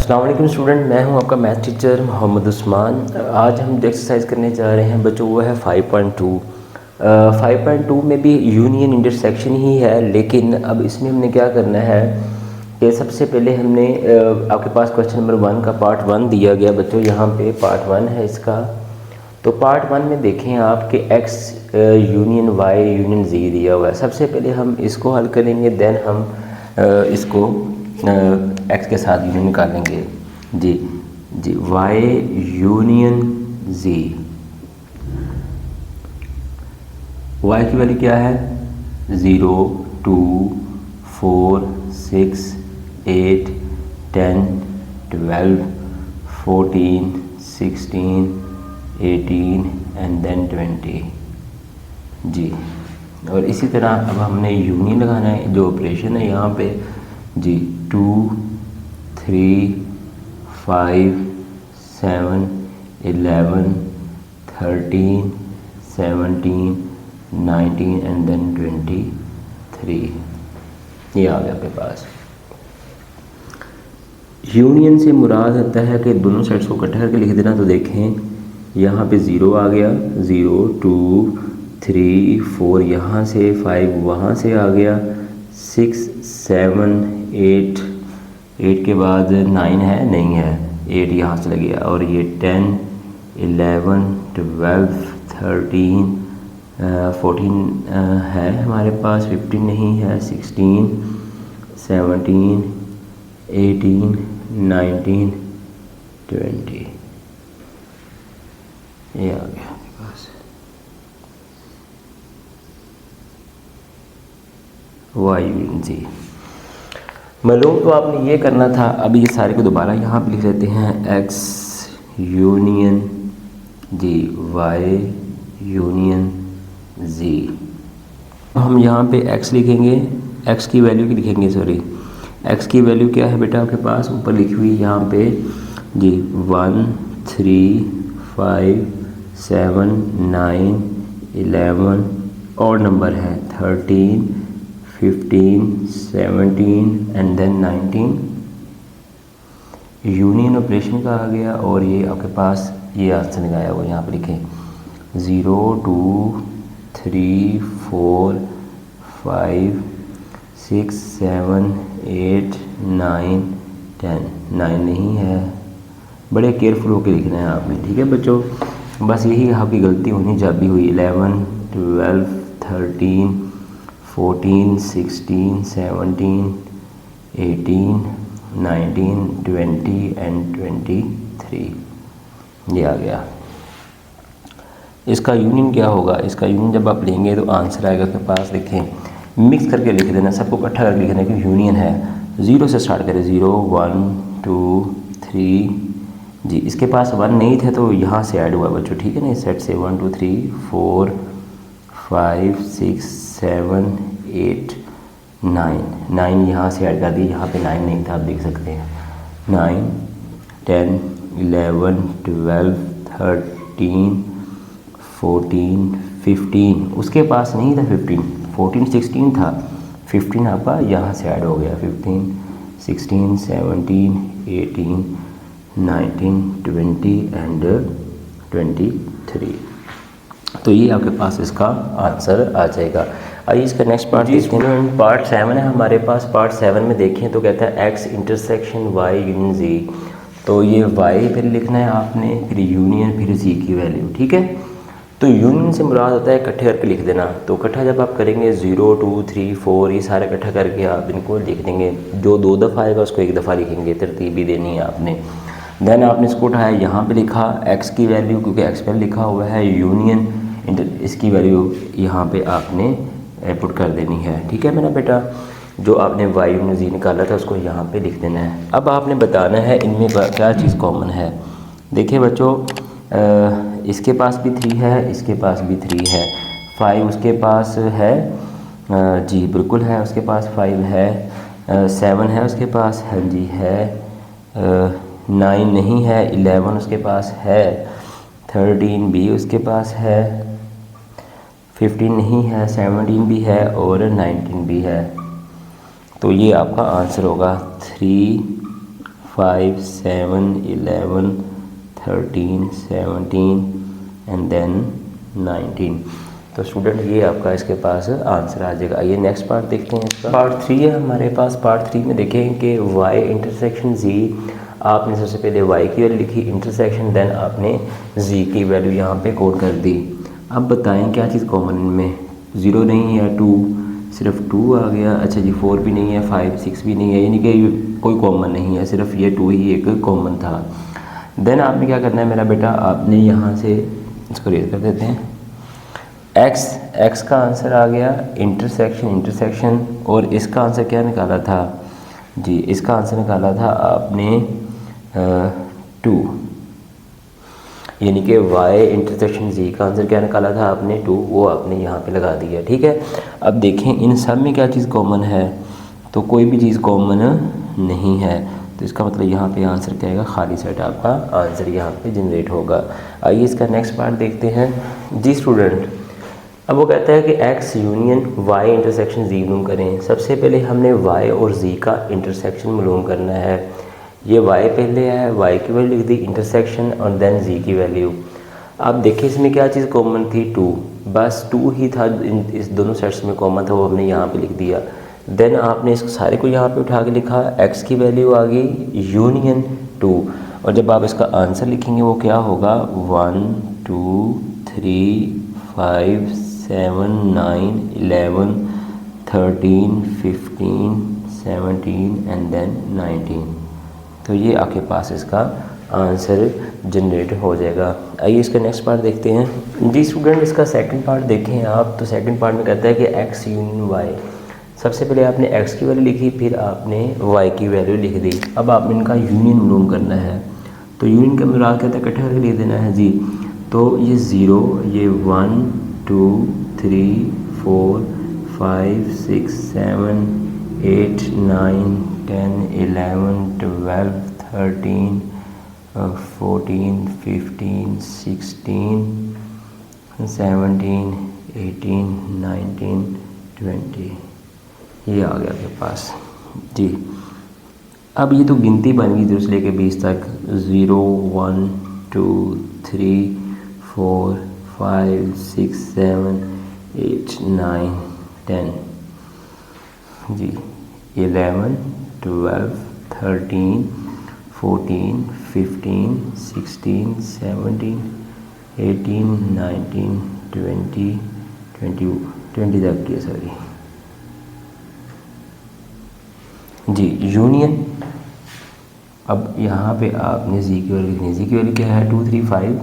अस्सलाम वालेकुम स्टूडेंट, मैं हूं आपका मैथ टीचर मोहम्मद उस्मान। आज हम जो एक्सरसाइज करने जा रहे हैं बच्चों वो है 5.2। 5.2 में भी यूनियन इंटरसेक्शन ही है, लेकिन अब इसमें हमने क्या करना है कि सबसे पहले हमने आपके पास क्वेश्चन नंबर 1 का पार्ट 1 दिया गया बच्चों, यहाँ पे पार्ट 1 है इसका। तो पार्ट 1 में देखें आप कि x union y union z दिया हुआ है। सबसे पहले हम इसको हल करेंगे, देन हम इसको x के साथ यूनियन निकालेंगे। जी जी, y यूनियन z, y की वैल्यू क्या है 0 2 4 6 8 10 12 14 16 18 एंड देन 20। जी, और इसी तरह अब हमने यूनियन लगाना है, जो ऑपरेशन है यहाँ पे जी 2 3 5 7 11 13 17 19 एंड देन 23। ये आ गया आपके पास। यूनियन से मुराद होता है कि दोनों साइड्स को इकट्ठा करके लिख देना। तो देखें यहाँ पे 0 आ गया, 0 2 3 4 यहाँ से, 5 वहाँ से आ गया, 6 7 8 8 के बाद 9 है नहीं है, 8 यहाँ से लग गया, और ये 10 11 12 13 14 है हमारे पास, 15 नहीं है, 16 17 18 19 20। ये आ गया आपके पास वाई यूनियन जी। मालूम तो आपने ये करना था। अभी ये सारे को दोबारा यहाँ पे लिख लेते हैं, x यूनियन जी y यूनियन z। हम यहाँ पे x लिखेंगे, x की वैल्यू की लिखेंगे, सॉरी x की वैल्यू क्या है बेटा आपके पास ऊपर लिखी हुई यहाँ पे जी 1 3 5 7 9 11 और नंबर है 13 15 17 एंड देन 19। यूनियन ऑपरेशन का आ गया, और ये आपके पास ये आंसर लगाया हुआ यहाँ पर लिखें 0 2 3 4 5 6 7 8 9 10। 9 नहीं है, बड़े केयरफुल होकर लिखना है आपने, ठीक है बच्चों। बस यही आपकी गलती होनी चाबी हुई। 11 12 13 14 16 17 18 19 20 एंड 23। ये आ गया। इसका यूनियन क्या होगा, इसका यूनियन जब आप लेंगे तो आंसर आएगा आपके पास। देखें मिक्स करके लिख देना, सबको इकट्ठा करके लिखना, क्योंकि यूनियन है। 0 से स्टार्ट करें, 0 1 2 3 जी। इसके पास 1 नहीं थे तो यहाँ से ऐड हुआ बच्चों, ठीक है ना, इस सेट से 1 2 3 4 5 6 7 8 9 यहाँ से ऐड कर दी, यहाँ पे 9 नहीं था, आप देख सकते हैं। 9 10 11 12 13 14 15 उसके पास नहीं था, 15 14 16 था, 15 आपका यहाँ से ऐड हो गया, 15 16 17 18 19 20 एंड 23। तो ये आपके पास इसका आंसर आ जाएगा। आइए इसका नेक्स्ट पार्ट देखते हैं। पार्ट 7 है हमारे पास। पार्ट 7 में देखें तो कहता है x intersection y union z। तो ये y फिर लिखना है आपने, फिर यूनियन, फिर z की वैल्यू, ठीक है। तो यूनियन से मुराद होता है इकट्ठे करके लिख देना। तो इकट्ठा जब आप करेंगे 0 2 3 4 ये सारे इकट्ठा करके आप इनको लिख देंगे। जो 2 दफ़ा आएगा उसको 1 दफ़ा लिखेंगे, तरतीब भी देनी है आपने। देन आपने इसको उठाया, यहाँ पे लिखा x की वैल्यू, क्योंकि x पर लिखा हुआ है यूनियन, इसकी वैल्यू यहाँ पे आपने पुट कर देनी है, ठीक है मेरा बेटा। जो आपने y यूनियन z निकाला था उसको यहाँ पे लिख देना है। अब आपने बताना है इनमें क्या चीज़ कॉमन है। देखिए बच्चों, इसके पास भी 3 है, इसके पास भी 3 है, 5 उसके पास है, जी बिल्कुल है, उसके पास 5 है, 7 है उसके पास, हाँ जी है, 9 नहीं है, 11 उसके पास है, 13 भी उसके पास है, 15 नहीं है, 17 भी है और 19 भी है। तो ये आपका आंसर होगा 3 5 7 11 13 17 एंड देन 19। तो स्टूडेंट ये आपका इसके पास आंसर आ जाएगा। आइए नेक्स्ट पार्ट देखते हैं इसका। पार्ट 3 है हमारे पास। पार्ट 3 में देखें कि y इंटरसेक्शन z, आपने सबसे पहले y की वैल्यू लिखी इंटरसेक्शन, देन आपने z की वैल्यू यहाँ पे कोड कर दी। अब बताएं क्या चीज़ कॉमन इनमें, 0 नहीं है, 2 सिर्फ 2 आ गया। अच्छा जी 4 भी नहीं है, 5 6 भी नहीं है, यानी कि कोई कॉमन नहीं है, सिर्फ ये 2 ही एक कॉमन था। देन आपने क्या करना है मेरा बेटा, आपने यहाँ से इसको रेज कर देते हैं। x का आंसर आ गया इंटरसेक्शन, और इसका आंसर क्या निकाला था जी, इसका आंसर निकाला था आपने 2, यानी कि y इंटरसेक्शन z का आंसर क्या निकाला था आपने 2, वो आपने यहाँ पे लगा दिया। ठीक है, अब देखें इन सब में क्या चीज़ कॉमन है, तो कोई भी चीज़ कॉमन नहीं है, तो इसका मतलब यहाँ पे आंसर क्या आएगा, खाली सेट आपका आंसर यहाँ पे जनरेट होगा। आइए इसका नेक्स्ट पार्ट देखते हैं जी स्टूडेंट। अब वो कहता है कि x union y intersection z मालूम करें। सबसे पहले हमने y और z का इंटरसेक्शन मालूम करना है। ये y पहले है, y की वैल्यू लिख दी इंटरसेक्शन, और देन z की वैल्यू। अब देखिए इसमें क्या चीज़ कॉमन थी, 2, बस 2 ही था इस दोनों सेट्स में कॉमन था, वो हमने यहाँ पे लिख दिया। देन आपने इस सारे को यहाँ पे उठा के लिखा, x की वैल्यू आ गई यूनियन 2, और जब आप इसका आंसर लिखेंगे वो क्या होगा, 1 2 3 5 7 9 11 13 15 17 एंड देन 19। तो ये आपके पास इसका आंसर जनरेट हो जाएगा। आइए इसका नेक्स्ट पार्ट देखते हैं जी स्टूडेंट। इसका सेकंड पार्ट देखें आप, तो सेकंड पार्ट में कहता है कि x यूनियन y। सबसे पहले आपने x की वैल्यू लिखी, फिर आपने y की वैल्यू लिख दी। अब आपने इनका यूनियन मालूम करना है, तो यूनियन का मुराद कहता है इकट्ठा करके लिख देना है जी। तो ये 0, ये 1 2 3 4 5 6 7 8 9 10 11 12 13 14 15 16 17 18 19 20, ये आ गया आपके पास जी। अब ये तो गिनती बन गई 0 से लेके 20 तक, 0 1 2 3 4 5 6 7 8 9 10 जी, 11 12 13 14 15 16 17 18 19 20 20 तक किया सॉरी जी यूनियन। अब यहाँ पे आपने जी की वैल्यू लिखनी है। जी की वैल्यू क्या है, 2 3 5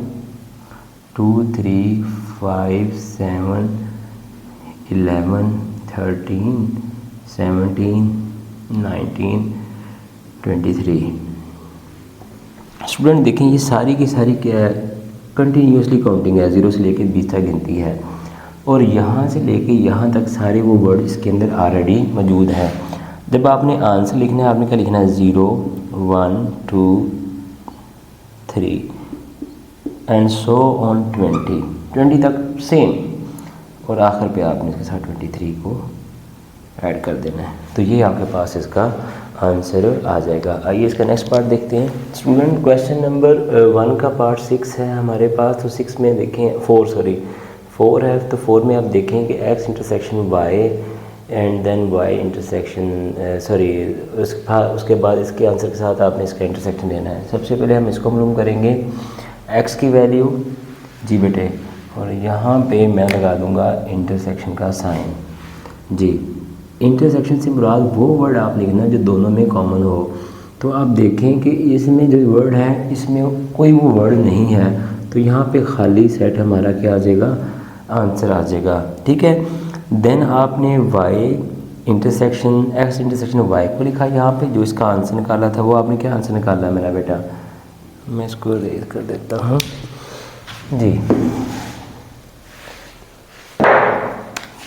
2 3 5 7 11 13 17 19 23। स्टूडेंट देखें ये सारी की सारी क्या है, कंटिन्यूसली काउंटिंग है, 0 से लेकर 20 तक गिनती है, और यहाँ से लेके यहाँ तक सारे वो वर्ड इसके अंदर ऑलरेडी मौजूद हैं। जब आपने आंसर लिखना है, आपने क्या लिखना है, 0 1 2 3 एंड सो ऑन 20 तक सेम, और आखिर पे आपने इसके साथ 23 को ऐड कर देना है। तो ये आपके पास इसका आंसर आ जाएगा। आइए इसका नेक्स्ट पार्ट देखते हैं स्टूडेंट। क्वेश्चन नंबर 1 का पार्ट 6 है हमारे पास। तो 6 में देखें 4 है, तो 4 में आप देखें कि x intersection y and then y intersection उसके बाद इसके आंसर के साथ आपने इसका इंटरसेक्शन लेना है। सबसे पहले हम इसको मालूम करेंगे x की वैल्यू जी बेटे, और यहाँ पे मैं लगा दूँगा इंटरसेक्शन का साइन जी। इंटरसेक्शन से मुराद वो वर्ड आप लिखना जो दोनों में कॉमन हो। तो आप देखें कि इसमें जो वर्ड है इसमें कोई वो वर्ड नहीं है, तो यहाँ पे खाली सेट हमारा क्या आ जाएगा, आंसर आ जाएगा। ठीक है, देन आपने y intersection x intersection y को लिखा यहाँ पे, जो इसका आंसर निकाला था वो आपने क्या आंसर निकाला है मेरा बेटा, मैं इसको रेज कर देता हूँ जी।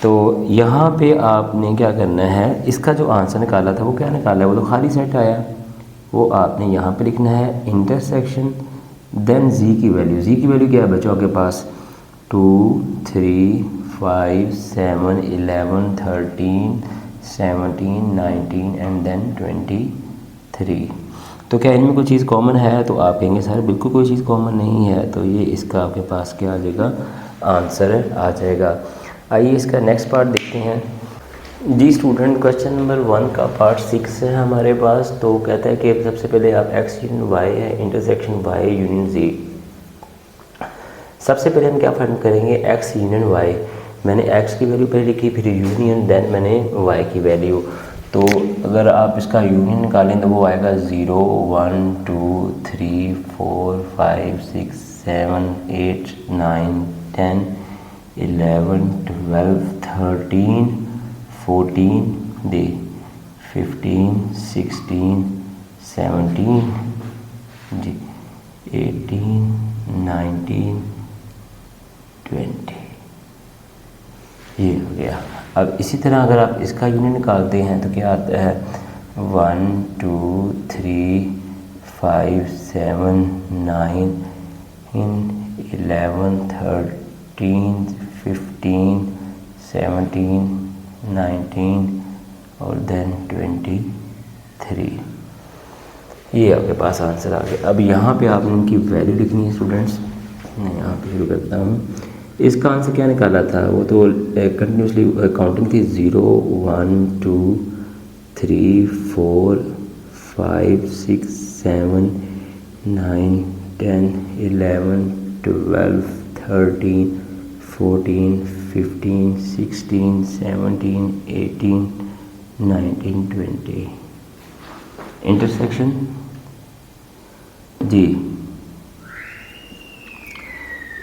तो यहाँ पे आपने क्या करना है, इसका जो आंसर निकाला था वो क्या निकाला है, वो तो खाली सेट आया, वो आपने यहाँ पे लिखना है इंटरसेक्शन देन जी की वैल्यू क्या है बच्चों आपके पास, 2 3 5 7 11 13 17 19 एंड देन 23। तो क्या इनमें कोई चीज़ कॉमन है? तो आप कहेंगे सर बिल्कुल कोई चीज़ कॉमन नहीं है, तो ये इसका आपके पास क्या आ जाएगा, आंसर आ जाएगा। आइए इसका नेक्स्ट पार्ट देखते हैं। जी स्टूडेंट, क्वेश्चन नंबर 1 का पार्ट 6 है हमारे पास। तो कहता है कि सबसे पहले आप x यूनियन y है इंटरसेक्शन y यूनियन z। सबसे पहले हम क्या फाइंड करेंगे, x यूनियन y। मैंने x की वैल्यू पहले लिखी, फिर यूनियन, देन मैंने y की वैल्यू। तो अगर आप इसका यूनियन निकालें तो वो आएगा 0 1 2 3 4 5 6 7 8 9 10 11 12 13 14 दे 15 16 17 जी 18 19 20, ये हो गया। अब इसी तरह अगर आप इसका यूनियन निकालते हैं तो क्या आता है 1 2 3 5 7 9 11 13 15 17 19 और देन 23। ये आपके पास आंसर आ गया। अब यहाँ पे आपने इनकी वैल्यू लिखनी है स्टूडेंट्स। मैं यहाँ पे शुरू करता हूँ। इसका आंसर क्या निकाला था, वो तो कंटिन्यूसली काउंटिंग थी 0 1 2 3 4 5 6 7 9 10 11 12 13 14 15 16 17 18 19 20। इंटरसेक्शन जी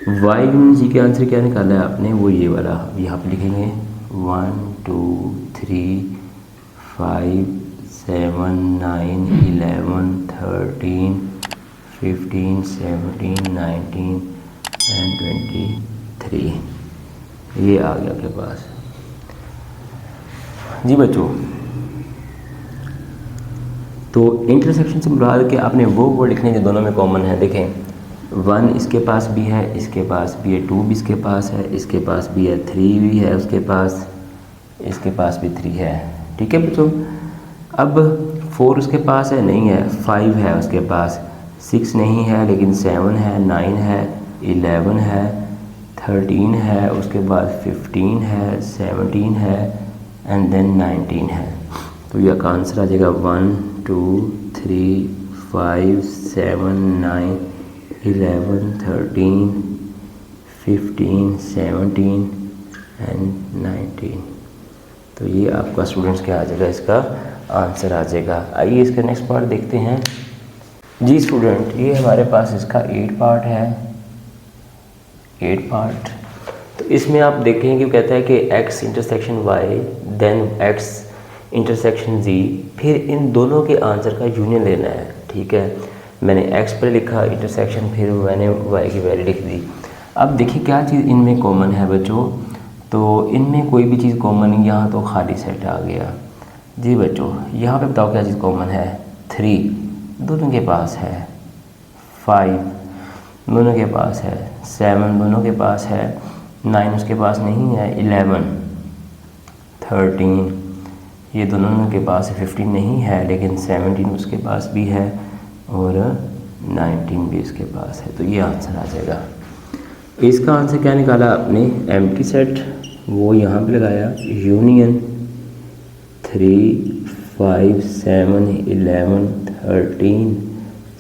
y यूनियन जी के आंसर क्या निकाला है आपने, वो ये वाला यहाँ पे लिखेंगे 1 2 3 5 7 9 11 13 15 17 19 एंड 23। ये आ गया आपके पास जी बच्चों। तो इंटरसेक्शन से मुराद कि आपने वो वर्ड लिखने जो दोनों में कॉमन है। देखें 1 इसके पास भी है, इसके पास भी है, 2 भी इसके पास है, इसके पास भी है, 3 भी है उसके पास, इसके पास भी 3 है। ठीक है बच्चों। अब 4 उसके पास है, नहीं है, 5 है उसके पास, 6 नहीं है लेकिन 7 है, 9 है, 11 है, 13 है, उसके बाद 15 है, 17 है एंड देन 19 है। तो यह का आंसर आ जाएगा 1 2 3 5 7 9 11 13 15 17 एंड 19। तो ये आपका स्टूडेंट्स क्या आ जाएगा, इसका आंसर आ जाएगा। आइए इसका नेक्स्ट पार्ट देखते हैं। जी स्टूडेंट, ये हमारे पास इसका 8 पार्ट है, 8 पार्ट। तो इसमें आप देखें कि कहता है कि x intersection y then x intersection z, फिर इन दोनों के आंसर का यूनियन लेना है। ठीक है, मैंने x पर लिखा इंटरसेक्शन, फिर मैंने y की वैल्यू लिख दी। अब देखिए क्या चीज़ इनमें कॉमन है बच्चों, तो इनमें कोई भी चीज़ कॉमन नहीं, यहाँ तो खाली सेट आ गया। जी बच्चों, यहाँ पे बताओ क्या चीज़ कॉमन है, 3 दोनों के पास है, 5 दोनों के पास है, 7 दोनों के पास है, 9 उसके पास नहीं है, 11 13 ये दोनों के पास है, 15 नहीं है लेकिन 17 उसके पास भी है और 19 भी इसके पास है। तो ये आंसर आ जाएगा। इसका आंसर क्या निकाला आपने, एम्प्टी सेट, वो यहाँ पे लगाया, यूनियन 3 5 7 11 13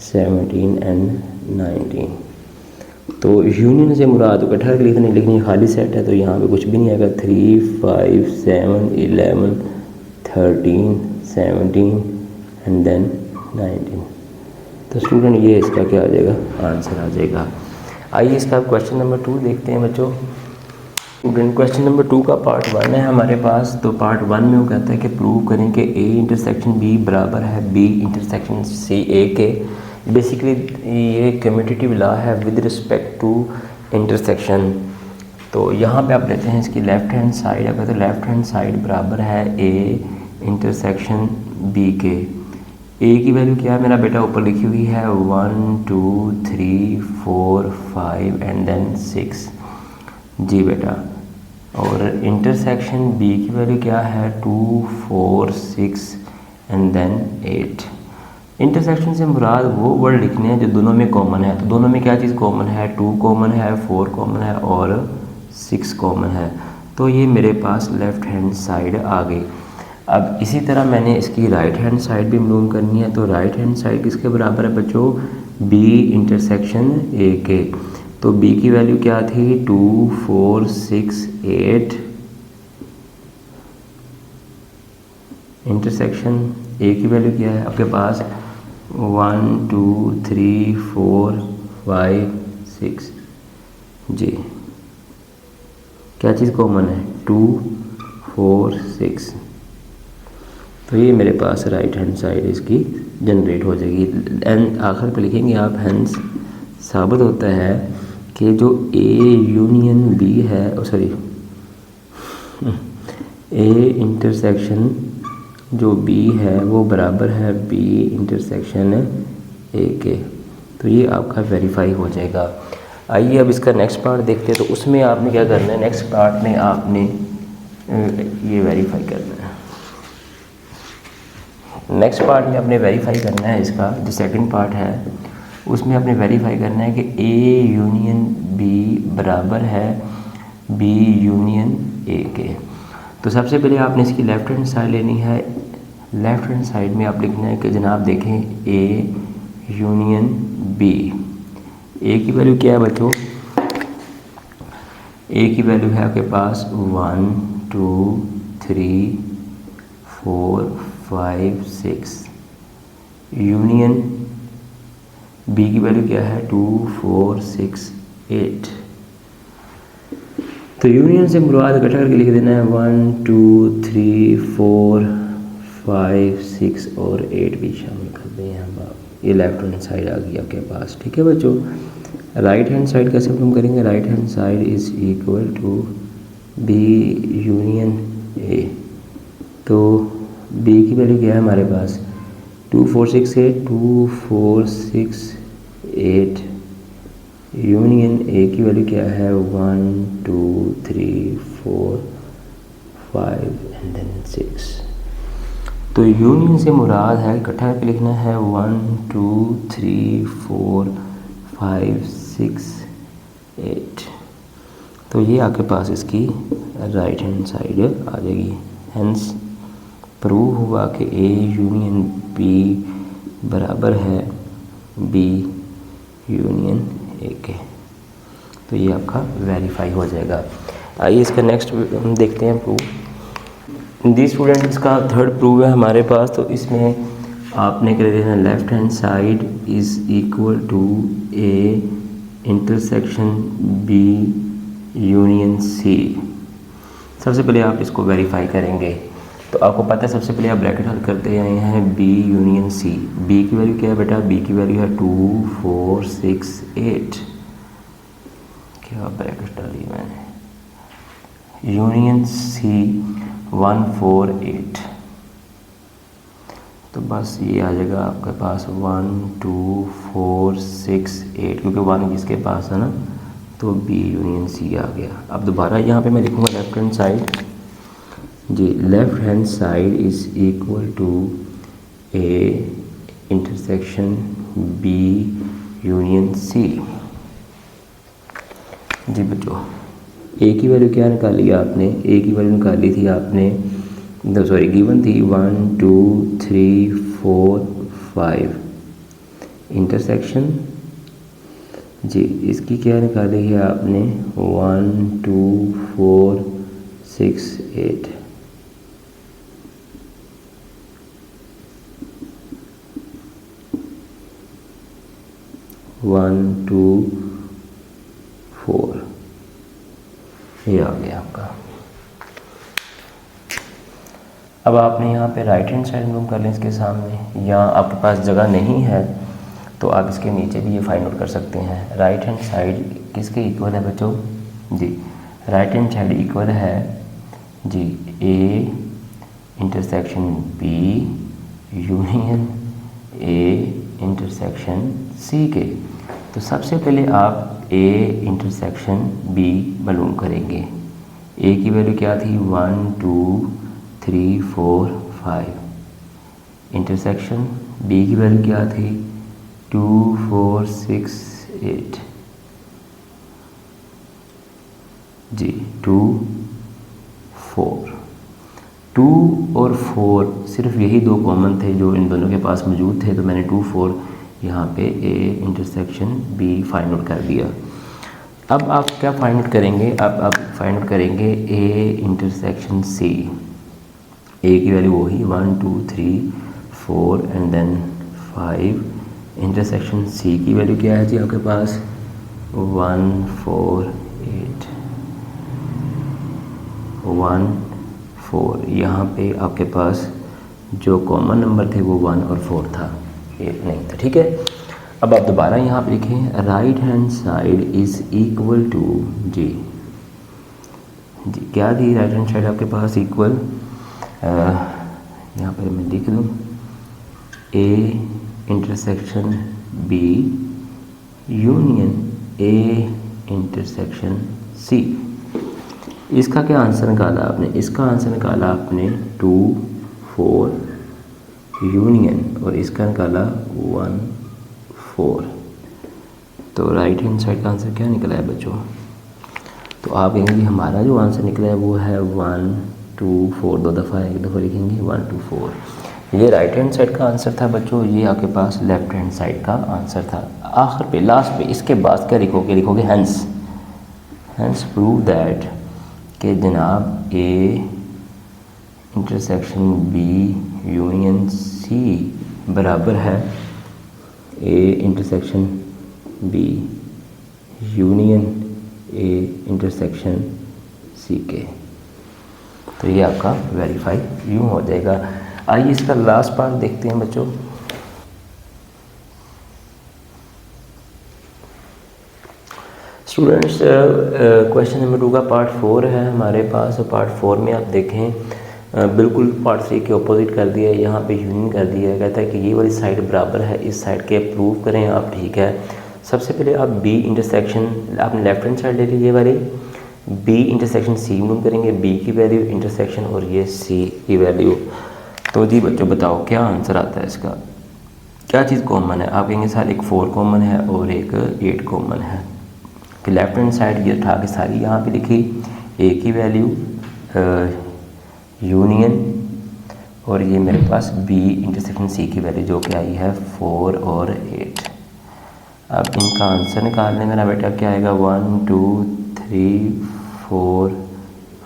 17 एंड 19। तो यूनियन से मुराद इकट्ठा लिखने, लेकिन खाली सेट है तो यहाँ पे कुछ भी नहीं आएगा। 3 5 7 11 13 17 एंड देन 19। तो स्टूडेंट ये इसका क्या आ जाएगा, आंसर आ जाएगा। आइए इसका क्वेश्चन नंबर 2 देखते हैं बच्चों। स्टूडेंट क्वेश्चन नंबर 2 का पार्ट 1 है हमारे पास। तो पार्ट 1 में वो कहता है कि प्रूव करें कि a इंटरसेक्शन b बराबर है b इंटरसेक्शन c a के। बेसिकली ये कम्यूटेटिव लॉ है विद रिस्पेक्ट टू इंटरसेक्शन। तो यहाँ पे आप लेते हैं इसकी लेफ़्ट हैंड साइड, अगर तो लेफ़्ट हैंड साइड बराबर है a इंटरसेक्शन b के। a की वैल्यू क्या है मेरा बेटा, ऊपर लिखी हुई है 1 2 3 4 5 एंड देन 6। जी बेटा, और इंटरसेक्शन b की वैल्यू क्या है 2 4 6 एंड देन 8। इंटरसेक्शन से मुराद वो वर्ड लिखने हैं जो दोनों में कॉमन है। तो दोनों में क्या चीज़ कॉमन है? 2 कॉमन है, 4 कॉमन है और 6 कॉमन है। तो ये मेरे पास लेफ़्ट हैंड साइड आ गई। अब इसी तरह मैंने इसकी राइट हैंड साइड भी मालूम करनी है। तो राइट हैंड साइड किसके बराबर है बच्चों? B इंटरसेक्शन A के। तो B की वैल्यू क्या थी? 2 4 6 8। इंटरसेक्शन A की वैल्यू क्या है आपके पास? 1 2 3 4 5 6। जी, क्या चीज़ कॉमन है? 2 4 6। तो ये मेरे पास राइट हैंड साइड इसकी जनरेट हो जाएगी। एंड आखिर पे लिखेंगे आप, हैंस साबित होता है कि जो A यूनियन B है, सॉरी A इंटरसेक्शन जो B है वो बराबर है B इंटरसेक्शन A के। तो ये आपका वेरीफाई हो जाएगा। आइए अब इसका नेक्स्ट पार्ट देखते हैं। तो उसमें आपने क्या करना है? नेक्स्ट पार्ट में आपने ये वेरीफाई करना है। नेक्स्ट पार्ट में आपने वेरीफाई करना है इसका जो सेकंड पार्ट है उसमें आपने वेरीफाई करना है कि A यूनियन B बराबर है B यूनियन A के। तो सबसे पहले आपने इसकी लेफ़्ट हैंड साइड लेनी है। लेफ़्ट हैंड साइड में आप लिखना है कि जनाब देखें A यूनियन B। A की वैल्यू क्या है बच्चों? A की वैल्यू है आपके पास 1 2 3 4 5 6। यूनियन B की वैल्यू क्या है? 2 4 6 8। तो यूनियन से मुराद इकट्ठा करके लिख देना है 1 2 3 4 5 6 और 8 भी शामिल कर दें हम आप। ये लेफ्ट हैंड साइड आ गई आपके पास। ठीक है बच्चों, राइट हैंड साइड कैसे हम करेंगे? Right hand side is equal to B union A। तो B की वैल्यू क्या है हमारे पास? 2 4 6 8। 2 4 6 8 यूनियन A की वैल्यू क्या है? 1 2 3 4 5 एंड देन 6। तो यूनियन से मुराद है, इकट्ठा करके लिखना है 1 2 3 4 5 6 8। तो ये आपके पास इसकी राइट हैंड साइड आ जाएगी। हेंस प्रूव हुआ कि A यूनियन B बराबर है B यूनियन A के। तो ये आपका वेरीफाई हो जाएगा। आइए इसका नेक्स्ट हम देखते हैं प्रूफ। दी स्टूडेंट इसका थर्ड प्रूफ है हमारे पास। तो इसमें आपने कर देना left hand side is equal to A intersection B union C। सबसे पहले आप इसको वेरीफाई करेंगे। तो आपको पता है सबसे पहले आप ब्रैकेट हल करते आए हैं B यूनियन C। B की वैल्यू क्या है बेटा? B की वैल्यू है 2 4 6 8। क्या ब्रैकेट डाली मैंने? Union C 1 4 8। तो बस ये आ जाएगा आपके पास 1 2 4 6 8, क्योंकि 1 जिसके पास है ना, तो B यूनियन C आ गया। अब दोबारा यहाँ पे मैं लिखूँगा लेफ्ट हैंड साइड। जी, left hand side is equal to A intersection B union C। जी बच्चों, A की वैल्यू क्या निकाली आपने? A की वैल्यू निकाली थी आपने, सॉरी गिवन थी 1 2 3 4 5 इंटरसेक्शन। जी, इसकी क्या निकाली है आपने? 1 2 4 6 8। वन टू 4 ये आ गया आपका। अब आपने यहाँ पे राइट हैंड साइड मूव कर लें इसके सामने, या आपके पास जगह नहीं है तो आप इसके नीचे भी ये फाइंड आउट कर सकते हैं। राइट हैंड साइड किसके इक्वल है बच्चों? जी, राइट हैंड साइड इक्वल है जी A intersection B union A intersection C के। तो सबसे पहले आप A इंटरसेक्शन B मालूम करेंगे। A की वैल्यू क्या थी? 1 2 3 4 5 इंटरसेक्शन बी की वैल्यू क्या थी 2 4 6 8 जी 2 4 2 और 4 सिर्फ यही दो कॉमन थे जो इन दोनों के पास मौजूद थे, तो मैंने 2 4 यहाँ पे A intersection B find out कर दिया। अब आप क्या फाइंड आउट करेंगे, अब आप फाइंड आउट करेंगे ए इंटरसेक्शन सी। ए की वैल्यू वही 1 2 3 4 एंड देन 5। इंटरसेक्शन सी की वैल्यू क्या है जी आपके पास 1 4 8 1 4। यहाँ पे आपके पास जो कॉमन नंबर थे वो 1 और 4 था, 8 नहीं था। ठीक है, अब आप दोबारा यहाँ पे लिखें right hand side is equal to G क्या थी राइट हैंड साइड आपके पास इक्वल, यहाँ पर मैं लिख दूँ A intersection B union A intersection C. इसका क्या आंसर निकाला आपने, इसका आंसर निकाला आपने 2 4 यूनियन और इसका निकाला 1 4। तो राइट हैंड साइड का आंसर क्या निकला है बच्चों, तो आप कहेंगे हमारा जो आंसर निकला है वो है 1 2 4, दो दफ़ा एक दफ़ा लिखेंगे 1 2 4। ये राइट हैंड साइड का आंसर था बच्चों, ये आपके पास लेफ्ट हैंड साइड का आंसर था। आखिर पे लास्ट पे इसके बाद क्या लिखोगे, लिखोगे हैंस प्रूव दैट कि जनाब A intersection B union C बराबर है A intersection B union A intersection C के। तो ये आपका वेरीफाई यूँ हो जाएगा। आइए इसका लास्ट पार्ट देखते हैं बच्चों। स्टूडेंट्स क्वेश्चन नंबर 2 का पार्ट 4 है हमारे पास। पार्ट 4 में आप देखें बिल्कुल पार्ट 3 के ऑपोजिट कर दिया है, यहाँ पे यूनियन कर दिया है। कहता है कि ये वाली साइड बराबर है इस साइड के, प्रूव करें आप। ठीक है, सबसे पहले आप बी इंटरसेक्शन आपने लेफ्ट हैंड साइड ले ली, ये वाली बी इंटरसेक्शन सी मूव करेंगे, बी की वैल्यू इंटरसेक्शन और ये सी की वैल्यू। तो जी बच्चों बताओ क्या आंसर आता है इसका, क्या चीज़ कॉमन है। आप कहेंगे सर एक 4 कॉमन है और एक 8 कॉमन है। कि लेफ्ट हैंड साइड ये उठा के सारी यहाँ पे लिखी, ए की वैल्यू यूनियन और ये मेरे पास बी इंटरसेक्शन सी की वैल्यू जो कि आई है 4 और 8। अब इनका आंसर निकालने मेरा बेटा क्या आएगा 1 2 3 4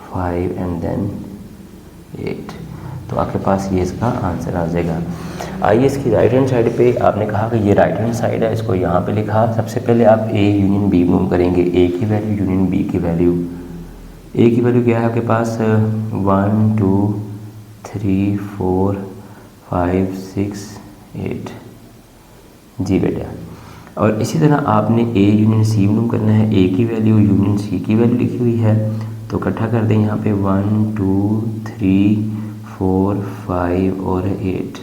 5 एंड देन 8। तो आपके पास ये इसका आंसर आ जाएगा। आइए इसकी राइट हैंड साइड पे आपने कहा कि ये राइट हैंड साइड है, इसको यहाँ पे लिखा। सबसे पहले आप ए यूनियन बी मूव करेंगे, ए की वैल्यू यूनियन बी की वैल्यू। ए की वैल्यू क्या है आपके पास 1 2 3 4 5 6 8 जी बेटा। और इसी तरह आपने ए यूनियन सी मूव करना है, ए की वैल्यू यूनियन सी की वैल्यू लिखी हुई है तो इकट्ठा कर दें यहाँ पे 1 2 3 4 5 और 8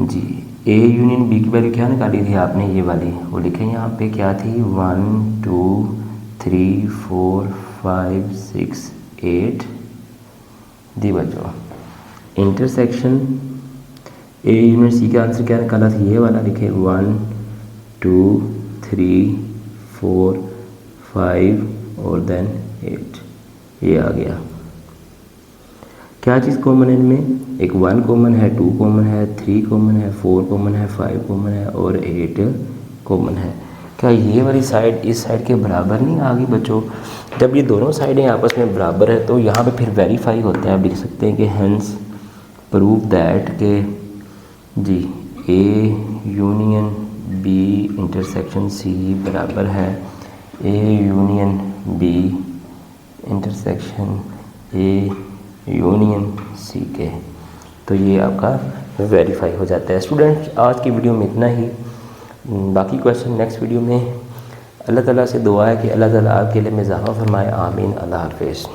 जी। ए यूनियन बी की वैल्यू क्या निकाली थी आपने, ये वाली वो लिखें यहाँ पे क्या थी 1 2 3 4 5 6 8 जी बच्चों। इंटरसेक्शन ए यूनियन सी का आंसर क्या निकाला था, ये वाला लिखे 1 2 3 4 5 और देन 8 ये आ गया। क्या चीज़ कॉमन है इनमें, एक 1 कॉमन है, 2 कॉमन है, 3 कॉमन है, 4 कॉमन है, 5 कॉमन है और 8 कॉमन है। क्या ये वाली साइड इस साइड के बराबर नहीं आ गई बच्चों। जब ये दोनों साइडें आपस में बराबर है तो यहाँ पे फिर वेरीफाई होता है। आप लिख सकते हैं कि हैंस प्रूव दैट के जी A union B intersection C बराबर है A union B intersection A union C के। तो ये आपका वेरीफाई हो जाता है। स्टूडेंट्स आज की वीडियो में इतना ही, बाकी क्वेश्चन नेक्स्ट वीडियो में। अल्लाह ताला से दुआ है कि अल्लाह ताला आपके लिए इजाफ़ा फरमाए। आमीन। अल्लाह हाफ़िज़।